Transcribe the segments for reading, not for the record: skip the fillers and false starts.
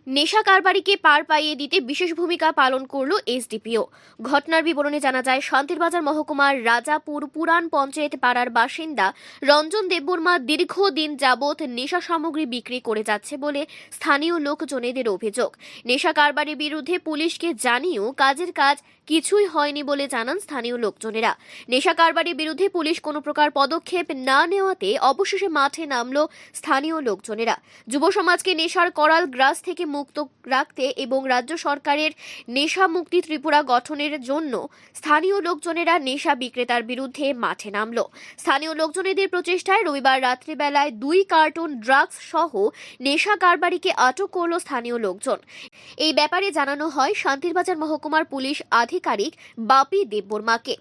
নেশা কারবারিকে পার পাইয়ে দিতে বিশেষ ভূমিকা পালন করল এসডিপিও। ঘটনার বিবরণে জানা যায়, শান্তিরবাজার মহকুমার রাজাপুর পুরান পঞ্চায়েত পাড়ার বাসিন্দা রঞ্জন দেববর্মা দীর্ঘদিন যাবৎ নেশা সামগ্রী বিক্রি করে যাচ্ছে বলে স্থানীয় লোকজনেদের অভিযোগ। নেশা কারবারির বিরুদ্ধে পুলিশকে জানিয়েও কাজের কাজ কিছুই হয়নি বলে জানান স্থানীয় লোকজনেরা। নেশা কারবারির বিরুদ্ধে পুলিশ কোনো প্রকার পদক্ষেপ না নেওয়াতে অবশেষে মাঠে নামল স্থানীয় লোকজনেরা। যুব সমাজকে নেশার করাল গ্রাস থেকে মুক্ত রাখতে এবং রাজ্য সরকারের নেশা মুক্তি ত্রিপুরা গঠনের জন্য স্থানীয় লোকজনেরা নেশা বিক্রেতার বিরুদ্ধে মাঠে নামল। স্থানীয় লোকজনেদের প্রচেষ্টায় রবিবার রাত্রিবেলায় 2 কার্টন ড্রাগস সহ নেশা কারবারিকে আটক করল স্থানীয় লোকজন। এই ব্যাপারে জানানো হয় শান্তিরবাজার মহকুমার পুলিশ আধিকারিক বাপি দেববর্মাকে।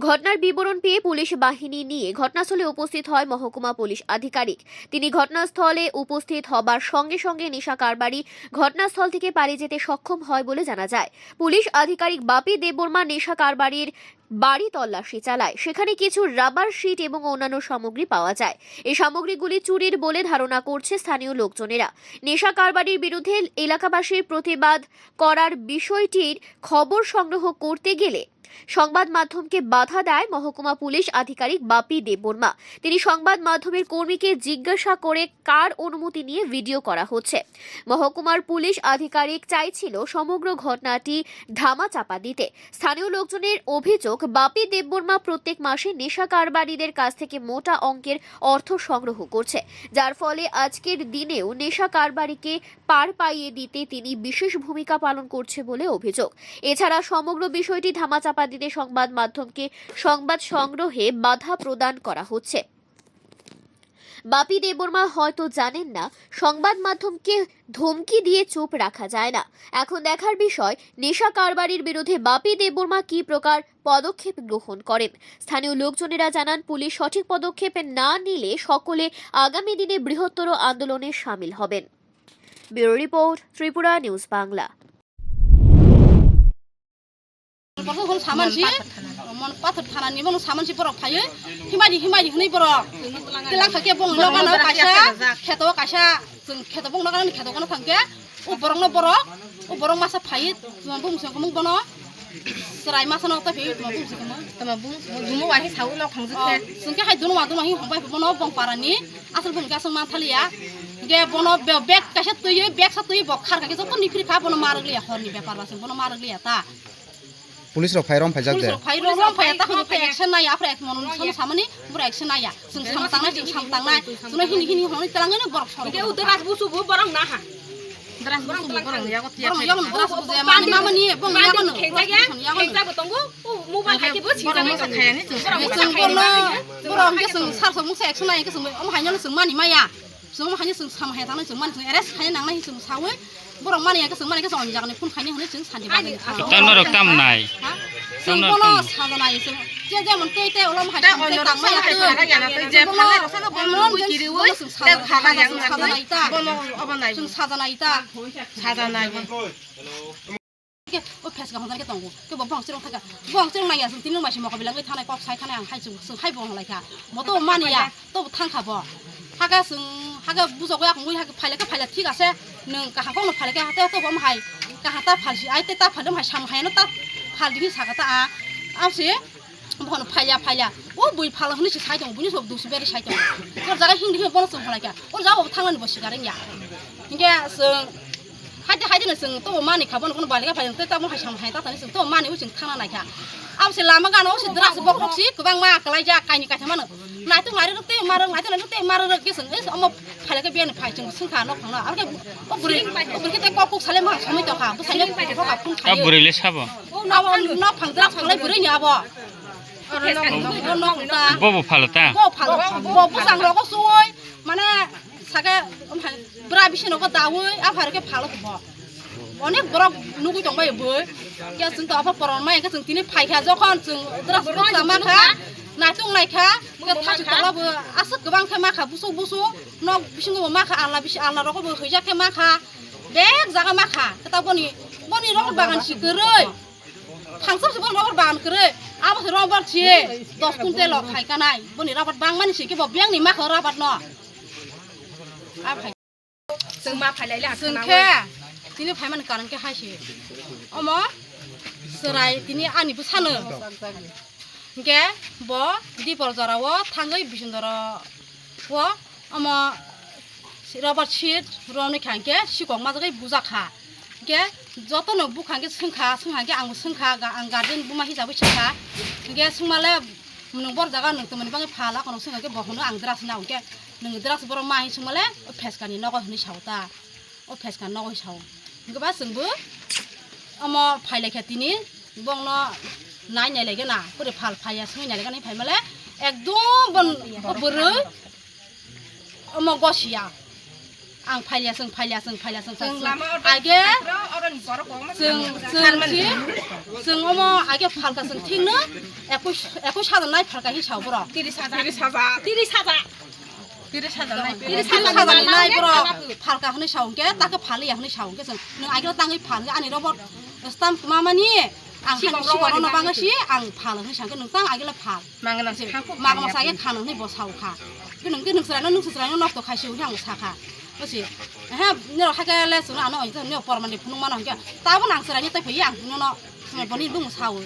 ঘটনার বিবরণ পেয়ে পুলিশ বাহিনী নিয়ে ঘটনাস্থলে উপস্থিত হয় মহকুমা পুলিশ আধিকারিক। তিনি ঘটনাস্থলে উপস্থিত হবার সঙ্গে সঙ্গে নেশা কারবারি ঘটনাস্থল থেকে পালিয়ে যেতে সক্ষম হয় বলে জানা যায়। পুলিশ আধিকারিক বাপি দেববর্মা নেশা কারবারির বাড়ি তল্লাশি চালায়। সেখানে কিছু রাবার শিট এবং অন্যান্য সামগ্রী পাওয়া যায়। এই সামগ্রীগুলি চুরির বলে ধারণা করছে স্থানীয় লোকজনেরা। নেশা কারবারির বিরুদ্ধে এলাকাবাসীর প্রতিবাদ করার বিষয়টির খবর সংগ্রহ করতে গেলে সংবাদ মাধ্যমকে বাধা দেয় মহকুমা পুলিশ আধিকারিক বাপি দেববর্মা। তিনি সংবাদ মাধ্যমের কর্মীকে জিজ্ঞাসা করে কার অনুমতি নিয়ে ভিডিও করা হচ্ছে। মহকুমার পুলিশ আধিকারিক চাইছিল সমগ্র ঘটনাটি ধামাচাপা দিতে। স্থানীয় লোকজনের অভিযোগ, বাপি দেববর্মা প্রত্যেক মাসে নেশা কারবারিদের কাছ থেকে মোটা অঙ্কের অর্থ সংগ্রহ করছে, যার ফলে আজকের দিনেও নেশা কারবারিকে পার পাইয়ে দিতে তিনি বিশেষ ভূমিকা পালন করছে বলে অভিযোগ। এছাড়া সমগ্র বিষয়টি ধামাচাপা দিতে সংবাদ মাধ্যমকে সংবাদ সংগ্রহে বাধা প্রদান করা হচ্ছে। বাপি দেববর্মা হয়তো জানেন না, সংবাদ মাধ্যমকে ধমকি দিয়ে চুপ রাখা যায় না। এখন দেখার বিষয় নেশা কারবারির বিরুদ্ধে বাপি দেববর্মা কি প্রকার পদক্ষেপ গ্রহণ করেন। স্থানীয় লোকজনেরা জানান, পুলিশ সঠিক পদক্ষেপ না নিলে সকলে আগামী দিনে বৃহত্তর আন্দোলনে সামিল হবেন। Bureau report, Tripura news Bangla. পাথর থানাनि বং सामानसि बरक फायो हिमायि हनै बरक लाखाके बं लगानो कायसा खेतो कायसा जों खेतो बं लगानो खेतोखौनो थांके उबरंनो बरक मासा फायो तुमा बुंसोखौ मं बनो सराय मासानो ता फायो तुमा बुंसोखौ तुमा बुं दुमो वाहि साउ लाव थांजोखे जोंके हाय दुनो मा हि हमबाय बनो बं पारानि आसल बुंगा जों मा थालिया गे बनो बेग कायसा तोयो बेग सा तोयो बक खारगाके जतो निफ्रि खा बनो मारगलिया हरनि बेपार बासिन बनो मारगलिया ता पुलिस रok फायरम फायजाक दे फायरम फायता खौ एक्शन नाया आफ्रा एक मन सन सामनि बुरा एक्शन नाया जों सामतांनाय जों हिनि हनै तलांगनो बरक सर के उदरास बुसु बु बरं ना हा दरास बुसु बरं या गतिया बरं दरास बुसु मानि मामनि बं यागनो खेजा बतंगु मोबाइल खाके बु सिजानाय खायानि जों बरं के जों सारसो मुसे एक्शन नाया के जों हम हायनो जों मानि माया जों हायनो जों साम हाय थानाय जों मानि जों एरेस्ट खाय नांनाय जों सावो बरं मानिया के जों मानि के जों जागने फन खायनि हनै जों सानदि बागै तनो रक्तम नाय जों बनो साजनाय जों जे मन तै तै ओलम हाय तांनाय आरो याना तै जे फानाय रसानो बनो गिरिवै ते भागा यां साजनाय ता बनो अबनाय जों साजनाय के ओ फेस गा हनजान के तंगु के बं सिरं थागा बं सिरं नाया जों तिन मासि मखा बिलांगै थानाय कप साय थानाय आं हाय जों हाय बं लायखा मतो मानिया तो थांखा ब हागा जों हागा बुजगै आं मै हागा फायला ठीक आसे नों काहाखौ न फायला के हाते तो बम हाय काहाता फालसि आइ ते ता फादम हाय साम हायनो ता फालदिनि सागाता आ आसे बन फायला ओ बुइ फाला हनि साइ दं बुनि सब दुसु बेरि साइ दं ओ जागा हिंदि बन सब फलायका ओ जाबो थांनानै बसि गारें या हिंगे जों हायदे जों तो मानि खाबन कोन बालिगा फायन ते ता बन हाय साम हाय ता थानि जों तो मानि जों थांना नायखा आमसे लामा गानो से द्रास बखरसि गोबां मा कलाय जा कायनि कायथा मानो नायतो मारते मारो के जों एस अम फायलाके बेन फाय जों सुंखा न खांना आरो ओ बुरि ते कक साले मा समै तखा बुसाइले फायखौ कापुन खायो का बुरिले साबो न फांद्रा फांलाय बुरै नि आबो बबो फालता बबो सांग्रको सोय माने सागे ब्रा बिसिनोको दावै आफारके फालखौ अनेक बरक नुगै दंबाय बो के जों तो आफा परन माय के जों तिनि फायखा जखन जों द्रास बखा माखा नायtung नायखा के थासि तलाबो आसो गोबां खा माखा बुसु न बिसिंगो माखा आला रखबो हैजाके माखा बेग जागा माखा ता बनि रखब बागान सिगरै थांसब बन रखब बागान करे आबो रबर छिए 10 कुइन्टेल खायकानाय बनि रबर बां मानि सिके ब बेंनि माखा रबर न आ जों मा फायलायला जों के তিনি ফাইমান কারণকে হাসে অমো সেরাই তিনি আনিবো সানো কে ব দীপর জরাও থাঙ্গই বিসুন্দর ও অমো রবার সিট রনে খাঙ্কে সিকং মাজাগে বুজাখা কে যতন বুখাঙ্কে सोंखांगे आंबो सोंखा आं गार्डेन बुमा हिसाबै सोंखा गे सोंमाले नों बर जागा नों तमनि बाङै फाला कोन सोंखांगे बखनो आं द्रास नाव के नों द्रास बर माहि सोंमाले फेसकानि नग हनि सावता ओ फेसका नग साव गबा जोंबो अमो फाइलायखा तिनि बंनो नायनाय लागे ना पुरे फाल फाया सोंनाय लागे फाय माले एकदम बन बोरो अमो गसिया आं फाइलियासों आगे जों अमो आगे फालका जों थिंनो एको सादा नाय फालका हिसाब बर 30,000 नाय बर फालका हनै सावके ताके फालिया हनै सावके जों नों आगे ताङै फाल आनि रबर स्टाम मामानि आं सिगरनो बाङसि आं फाल हनै सावके नों तां आगे फाल मागना सागे खानो हनै बसावखा नोंसरानो नस्त खायसि आं साखा बसि हे निर हागाले सुना न अइ निर परमाने फुनु मानो हके ताबो नांसरानि तै फैयो आं न बनि बुं सावो